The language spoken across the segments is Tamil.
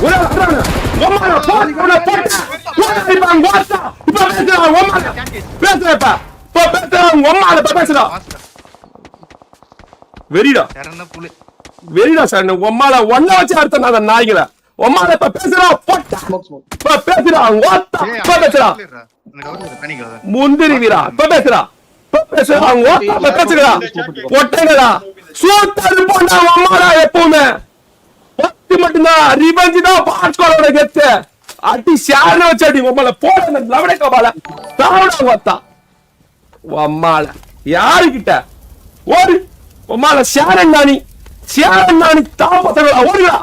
ஒரே அறானே ஒம்மால போன போட்ட போடா வாடா இப்ப பேசுடா ஒம்மால பேசுறப்பா பேசுடா ஒம்மால பேசுடா வெரிடா வெரிடா சார் ஒம்மால ஒண்ணா வச்சு அர்த்தம் நான் நாய்கள ஒம்மால இப்ப பேசுடா போட்ட இப்ப பேசுடா வாடா இப்ப பேசுடா முந்திரி வீரா இப்ப பேசுடா பேசுடா வாடா பேசுடா போட்டேங்கடா சூத்தது போடா ஒம்மால எப்பவுமே பத்து மட்டும்தான் ரிவெஞ்ச் தான் பாட்கோலோட கெத்து அடி ஷார்ன வச்சு அடி உம்மால போட அந்த லவடே கபால சாவடா வத்தா உம்மால யாரு கிட்ட ஓடு உம்மால ஷாரன் நானி தாபத்தங்களா ஓடுடா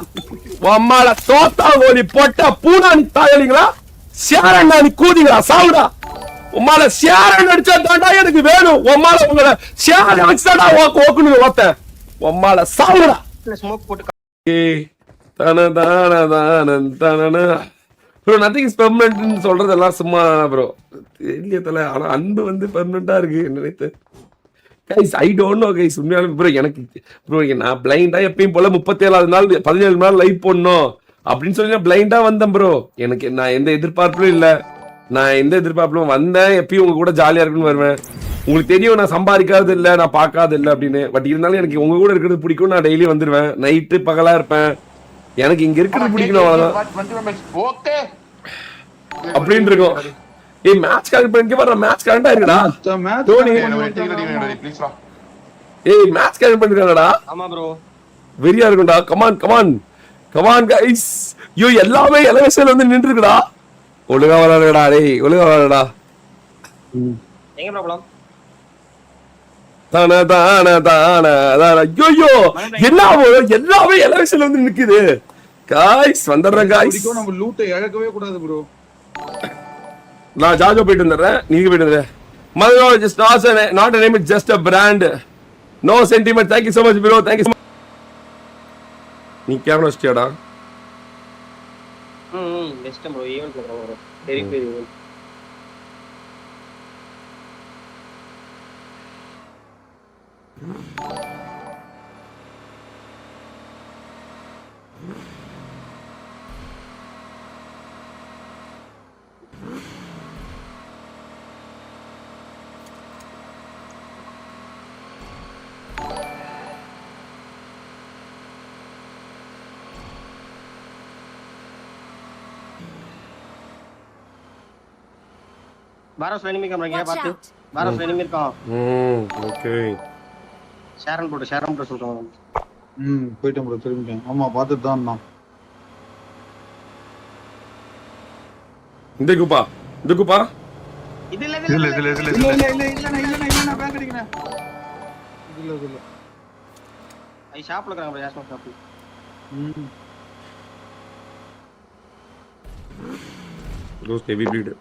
உம்மால தோத்தா ஓடி போட்ட பூனானி தாயலிங்களா ஷாரன் நானி கூதிங்களா சாவுடா உம்மால ஷாரன் அடிச்சா தாண்டா எனக்கு வேணும் உம்மால உங்களை ஷாரன் அடிச்சாடா ஓக்குன்னு ஓத்த உம்மால சாவுடா ஸ்மோக் போட்டு ப்ரோ நத்திங் இஸ் பெர்மனன்ட்னு சொல்றதெல்லாம் சும்மா ப்ரோ தெரியல. ஆனா அன்பு வந்து பெர்மனண்டா இருக்கு நினைத்து guys I don't know guys உண்மையாலுமே ப்ரோ எனக்கு ப்ரோ நான் பிளைண்டா எப்பயும் போல 37வது நாள் 17 நாள் லைவ் போடணும் அப்படின்னு சொல்லி நான் பிளைண்டா வந்தேன் ப்ரோ. எனக்கு நான் எந்த எதிர்பார்ப்பும் இல்லை, நான் எந்த எதிர்பார்ப்பும் வந்தேன். எப்பயும் உங்க கூட ஜாலியா இருக்குன்னு வருவேன். உங்களுக்கு தெரியும் நான் சம்பாதிக்காது இல்லை, நான் பார்க்காது இல்லை அப்படின்னு. பட் இருந்தாலும் எனக்கு உங்க கூட இருக்கிறது பிடிக்கும். நான் டெய்லி வந்துருவேன், நைட்டு பகலா இருப்பேன். எனக்கு இங்க இருக்கிறது பிடிக்கணும் அவ்வளவுதான் அப்படின்னு இருக்கும். ஏய் மேட்ச் கரெக்ட் பண்ணிக்க வர மேட்ச் கரெக்ட்டா இருக்குடா தோனி. ஏய் மேட்ச் கரெக்ட் பண்ணிருக்காங்கடா. ஆமா ப்ரோ வெரியா இருக்கும்டா. Come on guys. யோ எல்லாமே எலவேஷன்ல வந்து நின்னு இருக்குடா. ஒழுங்கா வராடா டேய், ஒழுங்கா வராடா. எங்க ப்ராப்ளம்? ஐயோ எல்லாமே எலவேஷன்ல வந்து நிக்குது. காய்ஸ் வந்துடுறேன் காய்ஸ். நம்ம லூட்டை இழக்கவே கூடாது ப்ரோ. நான் ஜாஜோ போயிட்டு வந்துடுறேன், நீங்க போயிட்டு வந்துடுறேன். Maduro just not a name, it's just a brand. No sentiment. Thank you so much bro, thank you so much. நீ கேமரா வச்சிட்டியாடா? Best bro event bro very very பாரஸ் எனிமி கம்றீங்க பாத்து. பாரஸ் எனிமி இருக்கான். ஓகே ஷேரன் போட்டு சொல்றாங்க. போய்ட்டேன் ப்ரோ, திரும்பிட்டேன். ஆமா பாத்துட்டு தான் நான். இந்த குப்பா இது இல்ல பேக் அடிக்கறேன். இல்ல ஐ ஷாப்ல இருக்காங்க ப்ரோ, யாஸ்மா ஷாப். ரோஸ் ஹெவி ப்ளீட்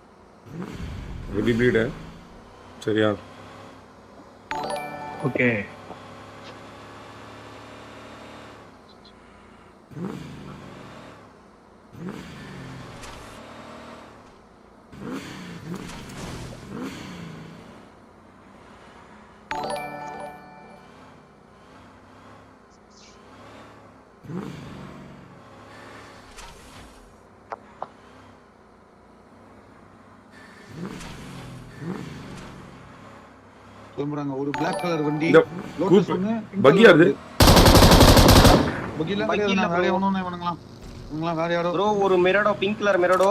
சரியா? ஓகே சொல்றாங்க ஒரு Black கலர் வண்டி லோட்டஸ் ஒன்னு பக்கியா இருக்கு. பக்கில வேற ஒண்ணு வேணுங்களா? உங்களா வேற யாரோ ப்ரோ ஒரு மிரடோ, பிங்க் கலர் மிரடோ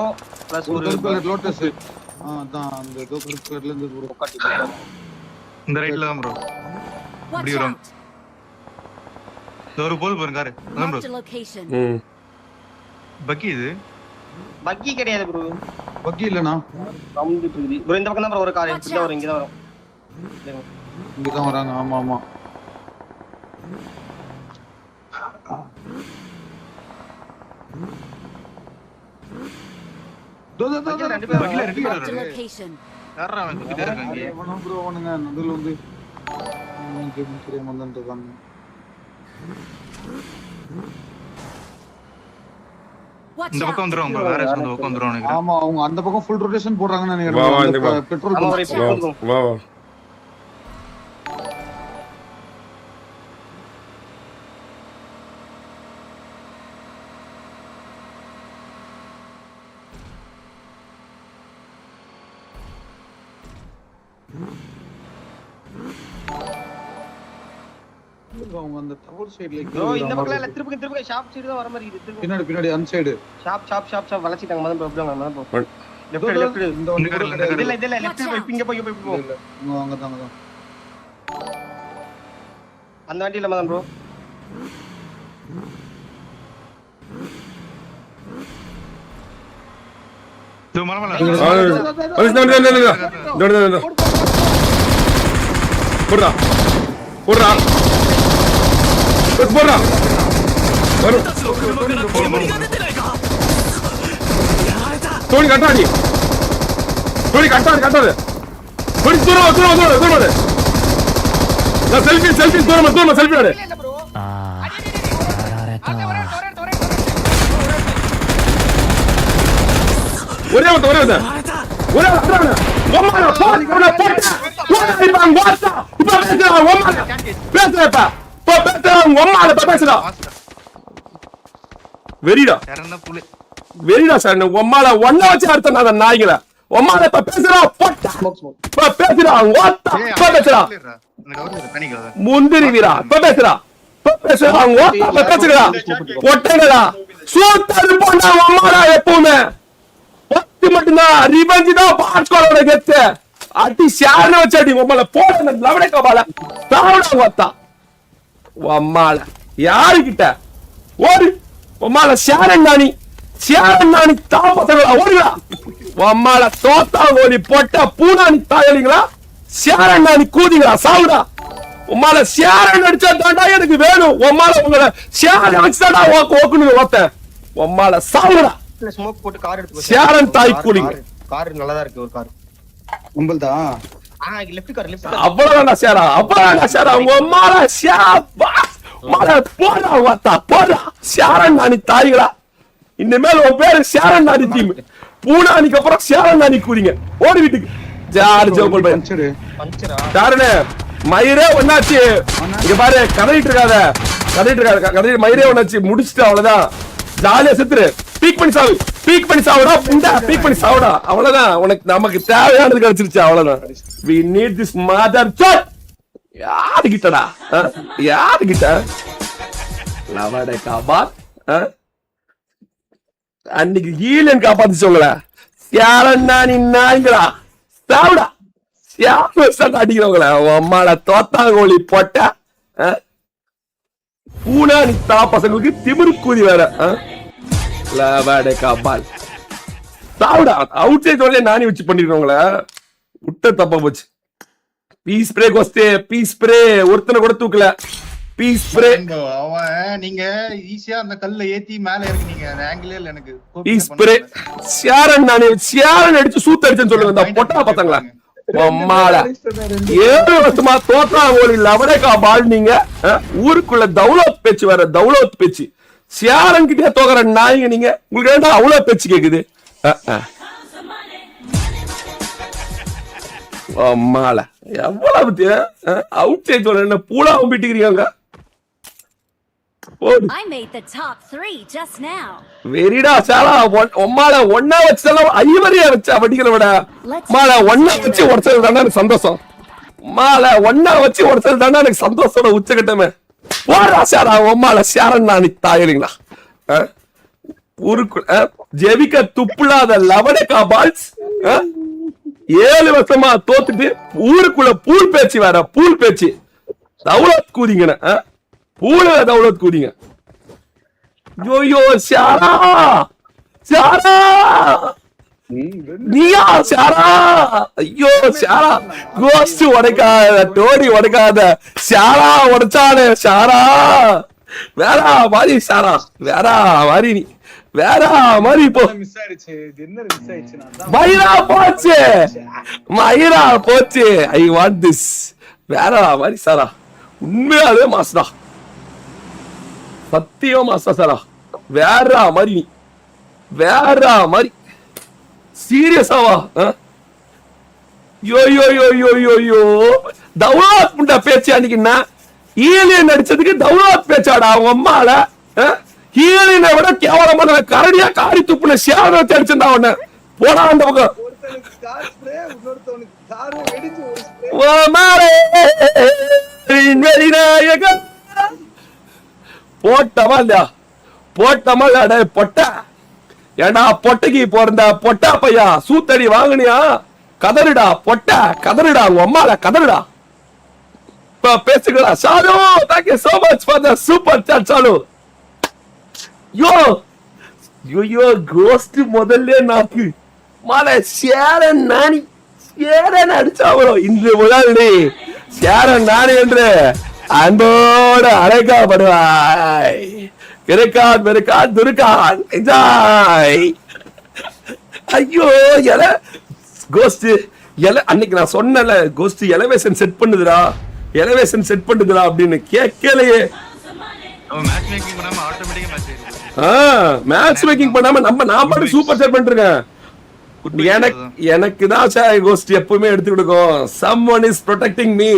பிளஸ் ஒரு கலர் லோட்டஸ். அதான் அந்த கலர்ல இருந்து ப்ரோ இந்த ரைட்ல தான் ப்ரோ. இப்படி வரும். ஒரு போல் பாருங்க கார். அதான் ப்ரோ. பக்கி இது பக்கி கிடையாது ப்ரோ. பக்கி இல்லனா கவுண்ட் இருக்குது ப்ரோ. இந்த பக்கம் தான் ப்ரோ ஒரு கார் இங்க வரும், இங்க தான் வரும். இங்க தான் வராங்க. ஆமா பக்கில ரெண்டு பேர் இருக்காங்க. யாரா வந்து கிட்ட இருக்காங்க? அவனும் ப்ரோ அவனுங்க நடுவுல வந்து கேம் தெரியாம வந்துட்டாங்க. இந்த பக்கம் வந்துருவாங்க ப்ரோ. வேற இந்த பக்கம் வந்துருவாங்க. ஆமா அவங்க அந்த பக்கம் ஃபுல் ரொட்டேஷன் போடுறாங்கன்னு நினைக்கிறேன். பெட்ரோல் வா அவங்க அந்த டவர் சைடுல ப்ரோ இந்த பக்கத்துல இல்ல திருப்பி ஷாப் சைடு தான் வர மாதிரி இருக்கு திருப்பி பின்னாடி அந்த சைடு ஷாப் வளைச்சிட்டாங்க Madan bro Madan bro left இந்த ஒன்னு கூட கிடையாது. இல்ல லெஃப்ட் இங்க போய் போ இல்ல அங்க தான் அந்த வண்டியில மதன் ப்ரோ இது மரமல போடுறா போடுறா போடுறா தோனி கட்டாடி தோனி கட்டாது தோனி தூரம் நான் செல்ஃபி தூரம் செல்ஃபி ஆடு ஒரே வெறிடா வெறிடா சார் உம்மால ஒன்ன வச்சு அர்த்தம் நாய்கள உம்மால இப்ப பேசுறா பேசுறா பேசுறா முந்திரி வீரா பேசுறா பேசுறா ஒட்டைகளா சூத்தது போண்டா உம்மாலா எப்பவுமே பத்து மட்டும்தான் ரிவெஞ்ச் தான் பார்க்கோட கெத்து அடி ஷார்ன வச்சு அடி உம்மால போட லவடே கபால தாவடா வத்தா உம்மால யாருக்கிட்ட ஓடு உம்மால ஷாரன் நானி தாபத்தங்களா ஓடுங்களா உம்மால தோத்தா ஓடி போட்ட பூனானி தாயலிங்களா ஷாரன் நானி கூதிங்களா சாவுடா உம்மால ஷாரன் அடிச்சா தாண்டா எனக்கு வேணும் உம்மால உங்களை ஷாரன் அடிச்சாடா ஓக்குன்னு ஓத்த உம்மால சாவுடா ஸ்மோக் போட்டு கார் எடுத்து ஷாரன் தாய் கூலிங்க கார் நல்லதா இருக்கு ஒரு கார் உங்கள்தா லெஃப்ட் கார் அவ்வளவுதான்டா ஷாரா உம்மால ஷாபா மால போடா வத்தா போடா ஷாரன் நானி தாய்களா இனிமேல் உன் பேரு ஷாரன் நானி டீம் பூனானிக்கு அப்புறம் ஷாரன் நானி கூறிங்க ஓடி வீட்டுக்கு ஜார் ஜோபல் பை பஞ்சரா டாரனே மயிரே ஒண்ணாச்சு இங்க பாரு கதறிட்டு இருக்காத மயிரே ஒண்ணாச்சு முடிச்சிட்டு அவ்வளவுதான் ஜாலியா செத்துரு பீக் பண்ணி சாவுடா புண்டா பீக் பண்ணி சாவுடா அவ்வளவுதான் உனக்கு நமக்கு தேவையானது கிடைச்சிருச்சு அவ்வளவுதான் we need this mother chot யாருகிட்டடா யாருகிட்ட லவடை காபாத் அன்னைக்கு ஈலன் காப்பாத்தி சொல்லல யாரன்னா நீ நாய்களா சாவுடா அடிக்கிறவங்கள அம்மால தோத்தாங்கோழி போட்ட பூனா நீ தா பசங்களுக்கு திமிரு கூதி வேற லவடை காபால் சாவுடா அவுட் சைட் வரல நானி வச்சு பண்ணிருக்கவங்கள விட்ட தப்பா போச்சு பீஸ் பிரேக் வஸ்தே பீஸ் பிரே ஒருத்தனை கூட தூக்கல பீஸ் பிரே அவன் நீங்க ஈஸியா அந்த கல்ல ஏத்தி மேல இறங்குனீங்க அந்த ஆங்கிள் இல்ல எனக்கு பீஸ் பிரே ஷியாரன் அடிச்சு சூத்த அடிச்சேன்னு சொல்லுங்க இந்த பொட்டா பசங்களா அம்மாடா 7 வருஷமா தோத்தா ஓடி லவடேக்கா பால் நீங்க ஊருக்குள்ள தௌலத் பேச்சு வேற தௌலத் பேச்சு ஷியாரன் கிட்டே தோக்குற நாய்ங்க நீங்க உங்களுக்கு ஏன்டா அவ்வளவு பேச்சு கேக்குது அம்மால எவ்வளவு அவுட் சைட் என்ன பூலா பிட்டுக்கிறீங்க வெரிடா சாலா உம்மால ஒன்னா வச்சதெல்லாம் ஐவரியா வச்சா வடிக்கிற விட மால ஒன்னா வச்சு உடச்சது தானே எனக்கு சந்தோஷம் மால ஒன்னா வச்சு உடச்சது தானே எனக்கு சந்தோஷம் உச்சகட்டமே போடா சாரா உம்மால ஷாரன் நானி தாயலிங்களா ஊருக்குள்ள ஜெவிக்க துப்புலாத லவடேக்கா பால்ஸ் 7 வருஷமா தோத்துட்டு ஊருக்குள்ள பூல் பேச்சு வேற பூல் பேச்சு தௌலத் கூதிங்க பூல தௌலத் கூதிங்க யோயோ ஷாரா நீயா ஷாரா ஐயோ ஷாரா கோஸ்ட் உடைக்காத டோடி உடைக்காத ஷாரா உடைச்சானே ஷாரா வேறா மாதிரி ஷாரா வேறா மாதிரி நீ வேற மாதிரி இப்போ மயிரா போச்சு ஐ வாண்ட் திஸ் வேற மாதிரி சாரா உண்மையாவே மாஸ்டா சத்தியம் மாஸ்டா சாரா வேற மாதிரி நீ வேற மாதிரி சீரியஸாவா யோ யோ யோ யோ யோ யோ தௌலத் புண்டா பேச்சு அன்னைக்குன்னா ஈலியன் அடிச்சதுக்கு தௌலத் பேச்சாடா அவங்க அம்மால ஈலியனை விட கேவலமான கரடியா காரி துப்புன ஷியாரத்தை அடிச்சிருந்தா உன்ன போடா அந்த பக்கம் காரை வெடிச்சு ஒரு spray. போட்டமா இல்லையா போட்டமா இல்லடா பொட்ட ஏண்டா பொட்டைக்கு பிறந்த பொட்டா பையா சூத்தடி வாங்குனியா கதறுடா பொட்ட கதறுடா உங்க அம்மால கதறுடா இப்ப பேசுங்களா சாலு thank you so much for the super chat சாலு யோ கோஸ்ட் முதல்ல நாக்கு மாலை சேரன் நாணி சேரன் அடிச்சாவளோ இன்று முதல்லே சேரன் நாணி என்று அன்போடு அழைக்கப்படுவாய் கிருக்கான் பெருக்கான் துருக்கான் என்ஜாய் ஐயோ எல கோஸ்ட் அன்னைக்கு நான் சொன்னல கோஸ்ட் எலவேஷன் செட் பண்ணுதுடா அப்படின்னு கேட்கலையே அவன் மேட்ச் மேக்கிங் பண்ணாம ஆட்டோமேட்டிக்கா மேட்ச் ஆயிடுது. மேட்ச் மேக்கிங் பண்ணாம நான் பாட்டு சூப்பர் செட் பண்ணிருக்கேன் எனக்கு தான் கோஸ்ட் எப்பவுமே எடுத்து கொடுக்கும் someone is protecting me